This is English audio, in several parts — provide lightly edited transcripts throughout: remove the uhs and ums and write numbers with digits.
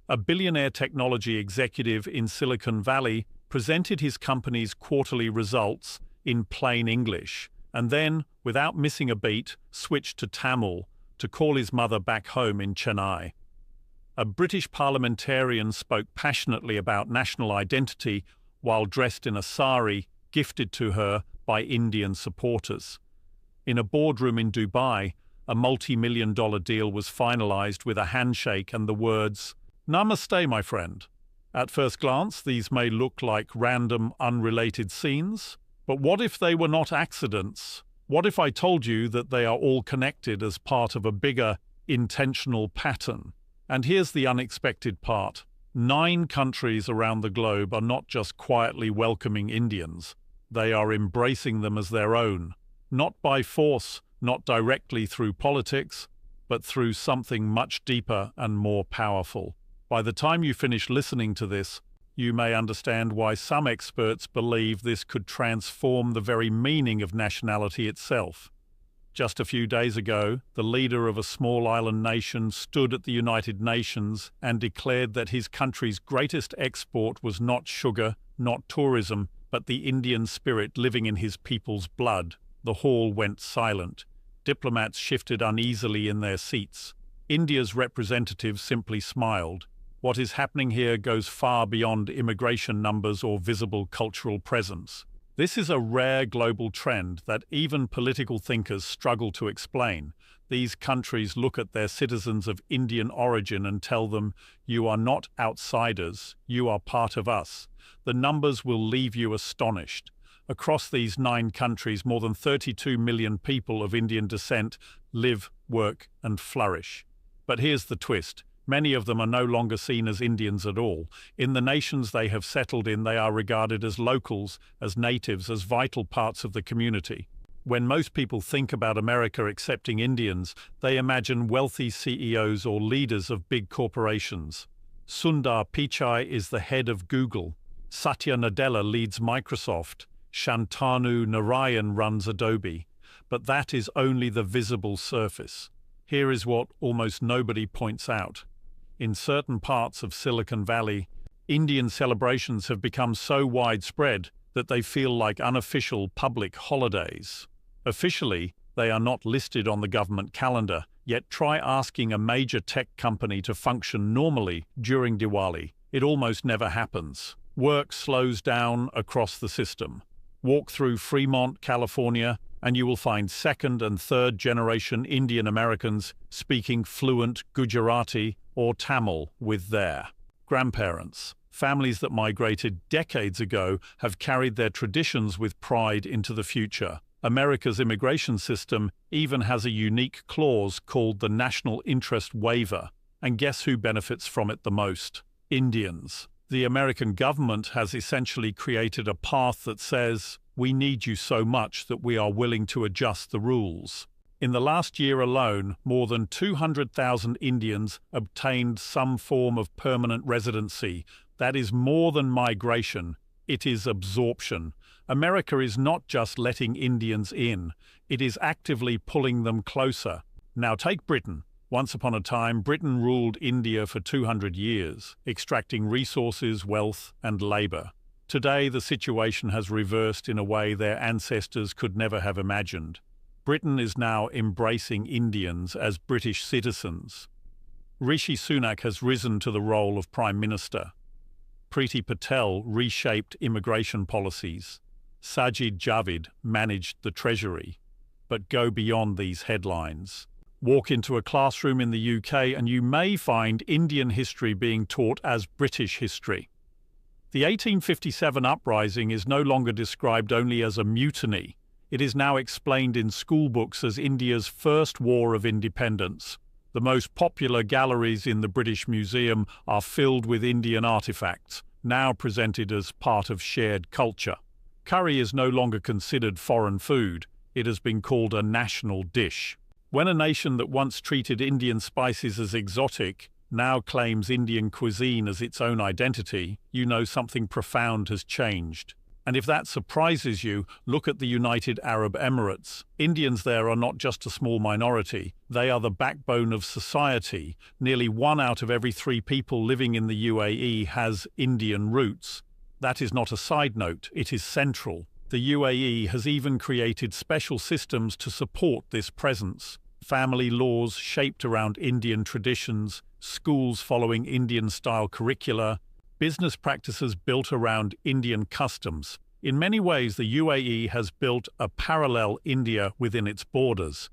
A billionaire technology executive in Silicon Valley presented his company's quarterly results in plain English, and then, without missing a beat, switched to Tamil to call his mother back home in Chennai. A British parliamentarian spoke passionately about national identity while dressed in a sari gifted to her by Indian supporters. In a boardroom in Dubai, a multi-million-dollar deal was finalized with a handshake and the words, "Namaste, my friend." At first glance, these may look like random, unrelated scenes, but what if they were not accidents? What if I told you that they are all connected as part of a bigger, intentional pattern? And here's the unexpected part. 9 countries around the globe are not just quietly welcoming Indians. They are embracing them as their own. Not by force, not directly through politics, but through something much deeper and more powerful. By the time you finish listening to this, you may understand why some experts believe this could transform the very meaning of nationality itself. Just a few days ago, the leader of a small island nation stood at the United Nations and declared that his country's greatest export was not sugar, not tourism, but the Indian spirit living in his people's blood. The hall went silent. Diplomats shifted uneasily in their seats. India's representative simply smiled. What is happening here goes far beyond immigration numbers or visible cultural presence. This is a rare global trend that even political thinkers struggle to explain. These countries look at their citizens of Indian origin and tell them, "You are not outsiders, you are part of us." The numbers will leave you astonished. Across these 9 countries, more than 32 million people of Indian descent live, work, and flourish. But here's the twist. Many of them are no longer seen as Indians at all. In the nations they have settled in, they are regarded as locals, as natives, as vital parts of the community. When most people think about America accepting Indians, they imagine wealthy CEOs or leaders of big corporations. Sundar Pichai is the head of Google. Satya Nadella leads Microsoft. Shantanu Narayan runs Adobe. But that is only the visible surface. Here is what almost nobody points out. In certain parts of Silicon Valley, Indian celebrations have become so widespread that they feel like unofficial public holidays. Officially, they are not listed on the government calendar, yet try asking a major tech company to function normally during Diwali. It almost never happens. Work slows down across the system. Walk through Fremont, California, and you will find 2nd and 3rd generation Indian Americans speaking fluent Gujarati or Tamil with their grandparents. Families that migrated decades ago have carried their traditions with pride into the future. America's immigration system even has a unique clause called the National Interest Waiver. And guess who benefits from it the most? Indians. The American government has essentially created a path that says, "We need you so much that we are willing to adjust the rules." In the last year alone, more than 200,000 Indians obtained some form of permanent residency. That is more than migration. It is absorption. America is not just letting Indians in. It is actively pulling them closer. Now take Britain. Once upon a time, Britain ruled India for 200 years, extracting resources, wealth, and labor. Today, the situation has reversed in a way their ancestors could never have imagined. Britain is now embracing Indians as British citizens. Rishi Sunak has risen to the role of Prime Minister. Priti Patel reshaped immigration policies. Sajid Javid managed the Treasury. But go beyond these headlines. Walk into a classroom in the UK and you may find Indian history being taught as British history. The 1857 uprising is no longer described only as a mutiny. It is now explained in schoolbooks as India's first war of independence. The most popular galleries in the British Museum are filled with Indian artifacts, now presented as part of shared culture. Curry is no longer considered foreign food. It has been called a national dish. When a nation that once treated Indian spices as exotic now claims Indian cuisine as its own identity, you know something profound has changed. And if that surprises you, look at the United Arab Emirates. Indians there are not just a small minority, they are the backbone of society. Nearly 1 out of every 3 people living in the UAE has Indian roots. That is not a side note, it is central. The UAE has even created special systems to support this presence. Family laws shaped around Indian traditions, schools following Indian-style curricula, business practices built around Indian customs. In many ways, the UAE has built a parallel India within its borders.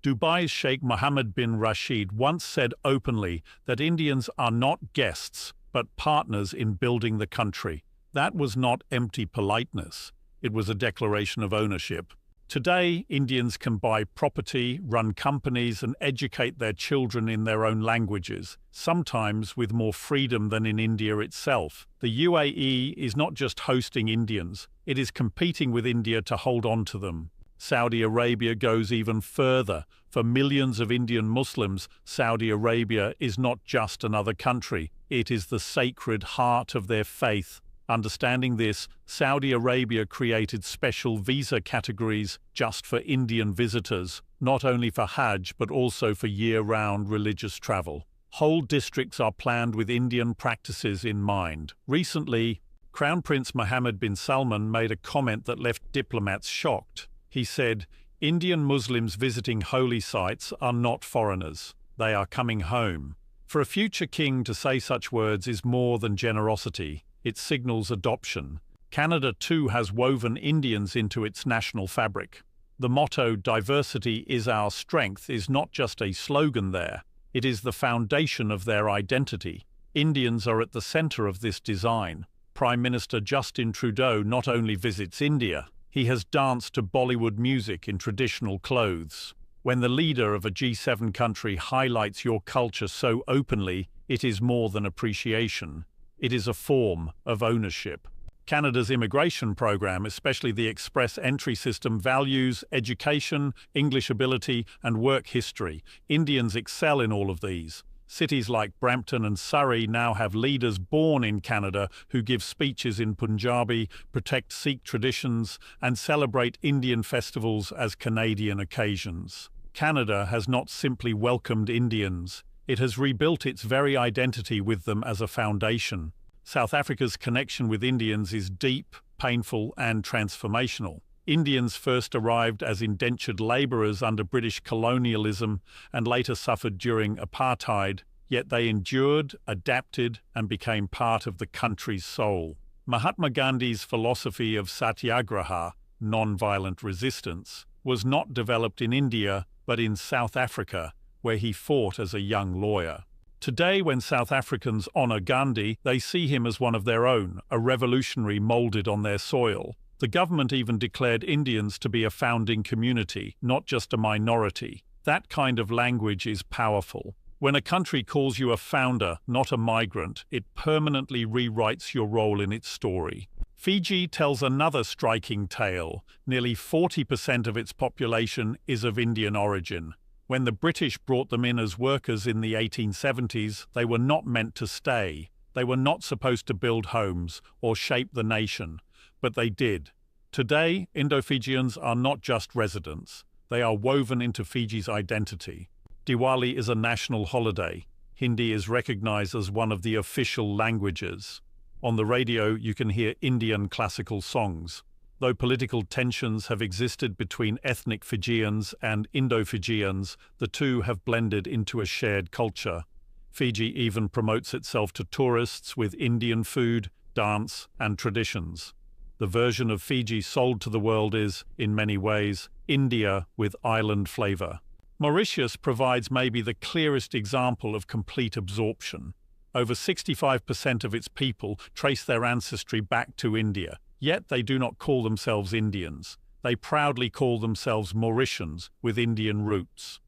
Dubai's Sheikh Mohammed bin Rashid once said openly that Indians are not guests, but partners in building the country. That was not empty politeness. It was a declaration of ownership. Today, Indians can buy property, run companies, and educate their children in their own languages, sometimes with more freedom than in India itself. The UAE is not just hosting Indians, it is competing with India to hold on to them. Saudi Arabia goes even further. For millions of Indian Muslims, Saudi Arabia is not just another country, it is the sacred heart of their faith. Understanding this, Saudi Arabia created special visa categories just for Indian visitors, not only for Hajj but also for year-round religious travel. Whole districts are planned with Indian practices in mind. Recently, Crown Prince Mohammed bin Salman made a comment that left diplomats shocked. He said, "Indian Muslims visiting holy sites are not foreigners. They are coming home." For a future king to say such words is more than generosity. It signals adoption. Canada too has woven Indians into its national fabric. The motto, "Diversity is our strength," is not just a slogan there. It is the foundation of their identity. Indians are at the center of this design. Prime Minister Justin Trudeau not only visits India, he has danced to Bollywood music in traditional clothes. When the leader of a G7 country highlights your culture so openly, it is more than appreciation. It is a form of ownership. Canada's immigration program, especially the express entry system, values education, English ability, and work history. Indians excel in all of these. Cities like Brampton and Surrey now have leaders born in Canada who give speeches in Punjabi, protect Sikh traditions, and celebrate Indian festivals as Canadian occasions. Canada has not simply welcomed Indians. It has rebuilt its very identity with them as a foundation. South Africa's connection with Indians is deep, painful, and transformational. Indians first arrived as indentured labourers under British colonialism and later suffered during apartheid, yet they endured, adapted, and became part of the country's soul. Mahatma Gandhi's philosophy of satyagraha, non-violent resistance, was not developed in India but in South Africa, where he fought as a young lawyer. Today, when South Africans honour Gandhi, they see him as one of their own, a revolutionary moulded on their soil. The government even declared Indians to be a founding community, not just a minority. That kind of language is powerful. When a country calls you a founder, not a migrant, it permanently rewrites your role in its story. Fiji tells another striking tale. Nearly 40% of its population is of Indian origin. When the British brought them in as workers in the 1870s, they were not meant to stay. They were not supposed to build homes or shape the nation, but they did. Today, Indo-Fijians are not just residents. They are woven into Fiji's identity. Diwali is a national holiday. Hindi is recognized as one of the official languages. On the radio, you can hear Indian classical songs. Though political tensions have existed between ethnic Fijians and Indo-Fijians, the two have blended into a shared culture. Fiji even promotes itself to tourists with Indian food, dance, and traditions. The version of Fiji sold to the world is, in many ways, India with island flavor. Mauritius provides maybe the clearest example of complete absorption. Over 65% of its people trace their ancestry back to India. Yet they do not call themselves Indians. They proudly call themselves Mauritians with Indian roots.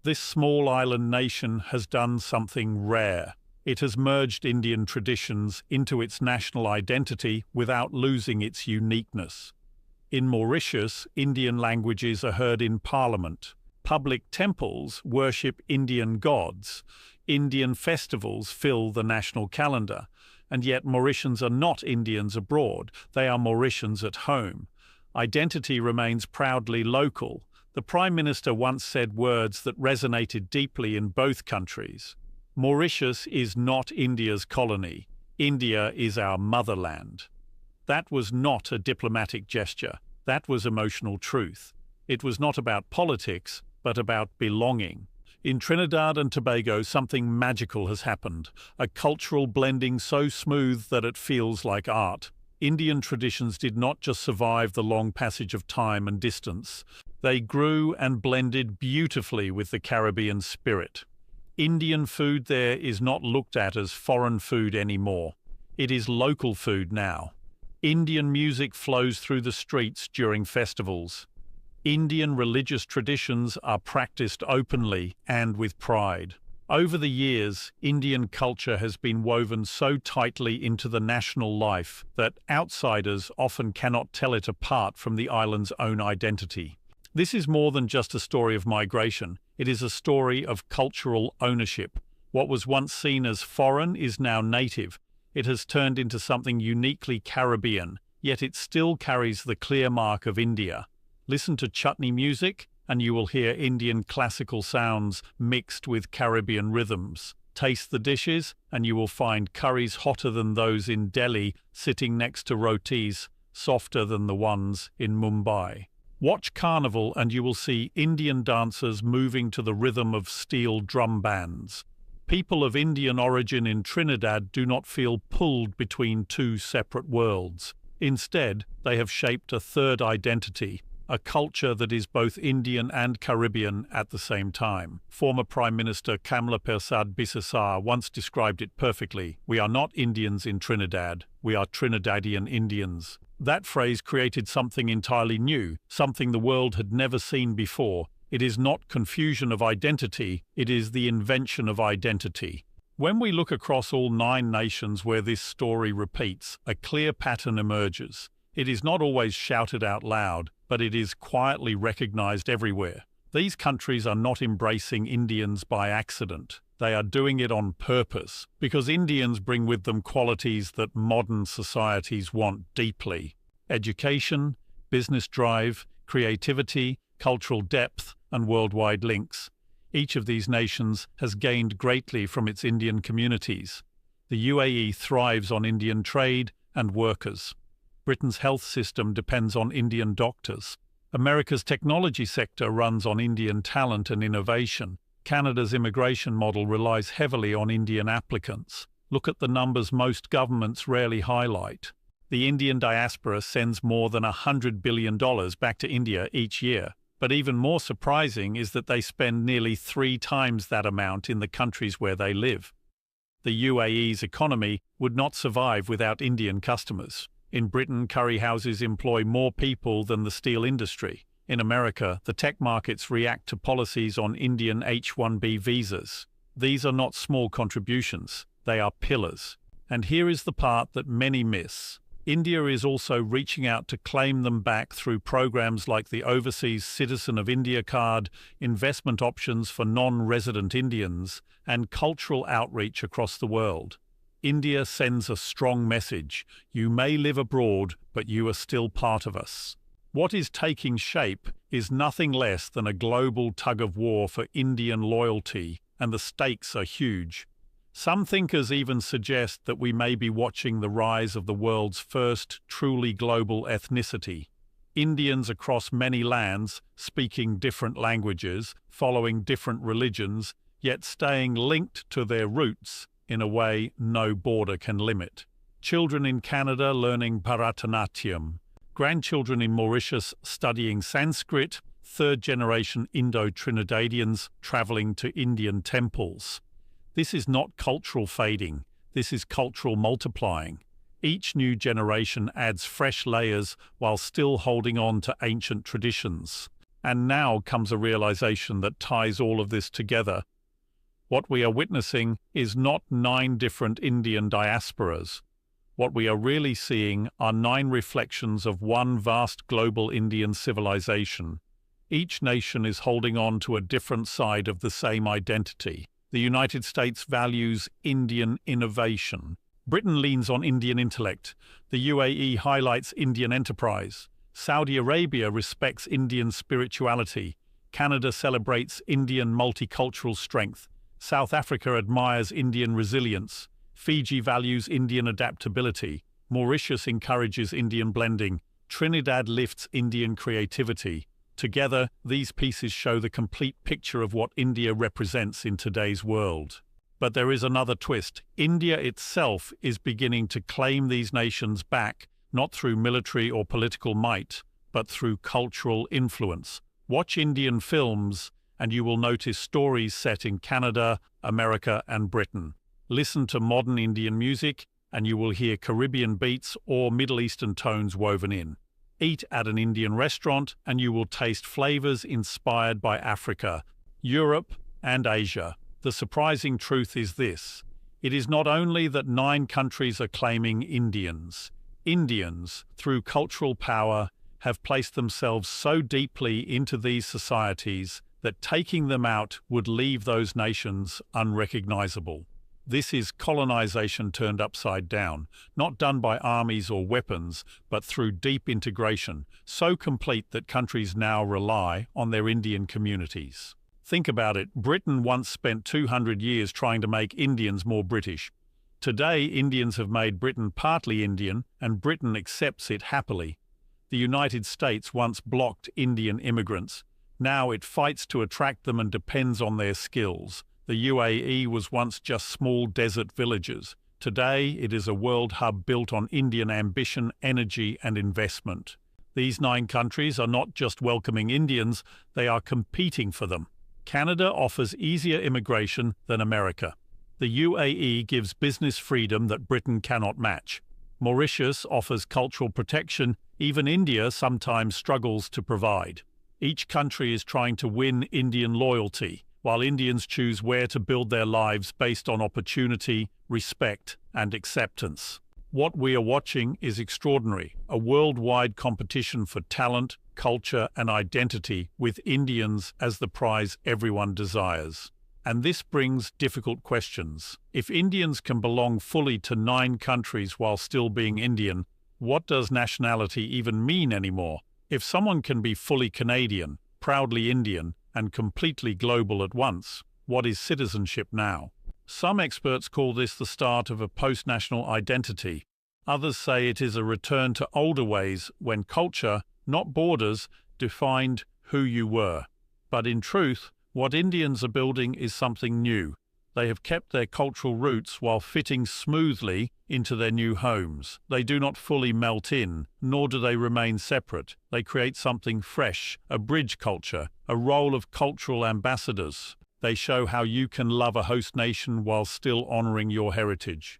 This small island nation has done something rare. It has merged Indian traditions into its national identity without losing its uniqueness. In Mauritius, Indian languages are heard in parliament. Public temples worship Indian gods. Indian festivals fill the national calendar. and yet Mauritians are not Indians abroad, they are Mauritians at home. Identity remains proudly local. The Prime Minister once said words that resonated deeply in both countries. Mauritius is not India's colony. India is our motherland. That was not a diplomatic gesture. That was emotional truth. It was not about politics, but about belonging. In Trinidad and Tobago, something magical has happened, a cultural blending so smooth that it feels like art. Indian traditions did not just survive the long passage of time and distance. They grew and blended beautifully with the Caribbean spirit. Indian food there is not looked at as foreign food anymore. It is local food now. Indian music flows through the streets during festivals. Indian religious traditions are practiced openly and with pride. Over the years, Indian culture has been woven so tightly into the national life that outsiders often cannot tell it apart from the island's own identity. This is more than just a story of migration. It is a story of cultural ownership. What was once seen as foreign is now native. It has turned into something uniquely Caribbean, yet it still carries the clear mark of India. Listen to chutney music, and you will hear Indian classical sounds mixed with Caribbean rhythms. Taste the dishes, and you will find curries hotter than those in Delhi sitting next to rotis softer than the ones in Mumbai. Watch Carnival and you will see Indian dancers moving to the rhythm of steel drum bands. People of Indian origin in Trinidad do not feel pulled between two separate worlds. Instead, they have shaped a third identity, a culture that is both Indian and Caribbean at the same time. Former Prime Minister Kamla Persad Bissessar once described it perfectly. "We are not Indians in Trinidad, we are Trinidadian Indians." That phrase created something entirely new, something the world had never seen before. It is not confusion of identity, it is the invention of identity. When we look across all 9 nations where this story repeats, a clear pattern emerges. It is not always shouted out loud, but it is quietly recognized everywhere. These countries are not embracing Indians by accident. They are doing it on purpose, because Indians bring with them qualities that modern societies want deeply: education, business drive, creativity, cultural depth, and worldwide links. Each of these nations has gained greatly from its Indian communities. The UAE thrives on Indian trade and workers. Britain's health system depends on Indian doctors. America's technology sector runs on Indian talent and innovation. Canada's immigration model relies heavily on Indian applicants. Look at the numbers most governments rarely highlight. The Indian diaspora sends more than $100 billion back to India each year. But even more surprising is that they spend nearly 3 times that amount in the countries where they live. The UAE's economy would not survive without Indian customers. In Britain, curry houses employ more people than the steel industry. In America, the tech markets react to policies on Indian H-1B visas. These are not small contributions, they are pillars. And here is the part that many miss. India is also reaching out to claim them back through programs like the Overseas Citizen of India card, investment options for non-resident Indians, and cultural outreach across the world. India sends a strong message. You may live abroad, but you are still part of us. What is taking shape is nothing less than a global tug-of-war for Indian loyalty, and the stakes are huge. Some thinkers even suggest that we may be watching the rise of the world's first truly global ethnicity. Indians across many lands, speaking different languages, following different religions, yet staying linked to their roots in a way no border can limit. Children in Canada learning Bharatanatyam, grandchildren in Mauritius studying Sanskrit, third-generation Indo-Trinidadians traveling to Indian temples. This is not cultural fading, this is cultural multiplying. Each new generation adds fresh layers while still holding on to ancient traditions. And now comes a realization that ties all of this together. What we are witnessing is not 9 different Indian diasporas. What we are really seeing are 9 reflections of one vast global Indian civilization. Each nation is holding on to a different side of the same identity. The United States values Indian innovation. Britain leans on Indian intellect. The UAE highlights Indian enterprise. Saudi Arabia respects Indian spirituality. Canada celebrates Indian multicultural strength. South Africa admires Indian resilience. Fiji values Indian adaptability. Mauritius encourages Indian blending. Trinidad lifts Indian creativity. Together, these pieces show the complete picture of what India represents in today's world. But there is another twist. India itself is beginning to claim these nations back, not through military or political might, but through cultural influence. Watch Indian films, and you will notice stories set in Canada, America, and Britain. Listen to modern Indian music, and you will hear Caribbean beats or Middle Eastern tones woven in. Eat at an Indian restaurant, and you will taste flavors inspired by Africa, Europe, and Asia. The surprising truth is this: it is not only that 9 countries are claiming Indians. Indians, through cultural power, have placed themselves so deeply into these societies that taking them out would leave those nations unrecognizable. This is colonization turned upside down, not done by armies or weapons, but through deep integration, so complete that countries now rely on their Indian communities. Think about it. Britain once spent 200 years trying to make Indians more British. Today, Indians have made Britain partly Indian, and Britain accepts it happily. The United States once blocked Indian immigrants. Now it fights to attract them and depends on their skills. The UAE was once just small desert villages. Today, it is a world hub built on Indian ambition, energy, and investment. These 9 countries are not just welcoming Indians, they are competing for them. Canada offers easier immigration than America. The UAE gives business freedom that Britain cannot match. Mauritius offers cultural protection even India sometimes struggles to provide. Each country is trying to win Indian loyalty, while Indians choose where to build their lives based on opportunity, respect, and acceptance. What we are watching is extraordinary, a worldwide competition for talent, culture, and identity, with Indians as the prize everyone desires. And this brings difficult questions. If Indians can belong fully to 9 countries while still being Indian, what does nationality even mean anymore? If someone can be fully Canadian, proudly Indian, and completely global at once, what is citizenship now? Some experts call this the start of a post-national identity. Others say it is a return to older ways when culture, not borders, defined who you were. But in truth, what Indians are building is something new. They have kept their cultural roots while fitting smoothly into their new homes. They do not fully melt in, nor do they remain separate. They create something fresh, a bridge culture, a role of cultural ambassadors. They show how you can love a host nation while still honoring your heritage.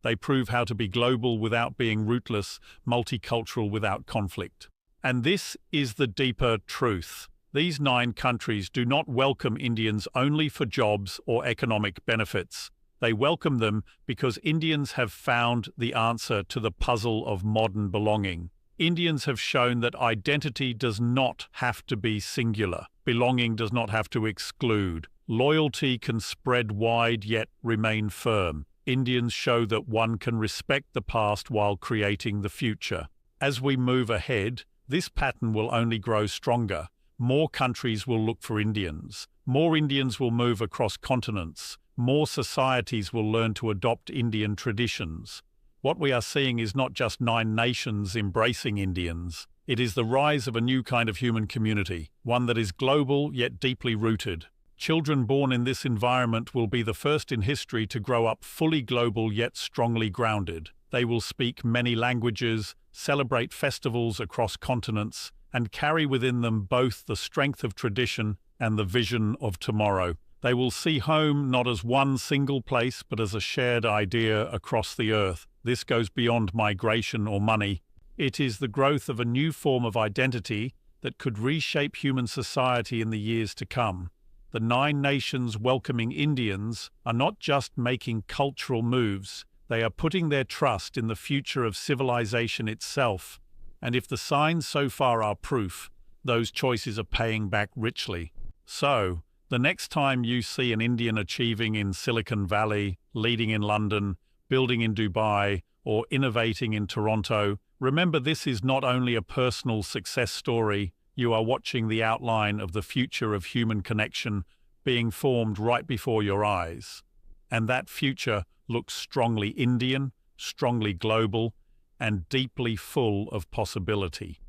They prove how to be global without being rootless, multicultural without conflict. And this is the deeper truth. These 9 countries do not welcome Indians only for jobs or economic benefits. They welcome them because Indians have found the answer to the puzzle of modern belonging. Indians have shown that identity does not have to be singular. Belonging does not have to exclude. Loyalty can spread wide yet remain firm. Indians show that one can respect the past while creating the future. As we move ahead, this pattern will only grow stronger. More countries will look for Indians. More Indians will move across continents. More societies will learn to adopt Indian traditions. What we are seeing is not just 9 nations embracing Indians. It is the rise of a new kind of human community, one that is global yet deeply rooted. Children born in this environment will be the first in history to grow up fully global yet strongly grounded. They will speak many languages, celebrate festivals across continents, and carry within them both the strength of tradition and the vision of tomorrow. They will see home not as one single place, but as a shared idea across the earth. This goes beyond migration or money. It is the growth of a new form of identity that could reshape human society in the years to come. The 9 nations welcoming Indians are not just making cultural moves, they are putting their trust in the future of civilization itself. And if the signs so far are proof, those choices are paying back richly. So, the next time you see an Indian achieving in Silicon Valley, leading in London, building in Dubai, or innovating in Toronto, remember this is not only a personal success story, you are watching the outline of the future of human connection being formed right before your eyes. And that future looks strongly Indian, strongly global, and deeply full of possibility.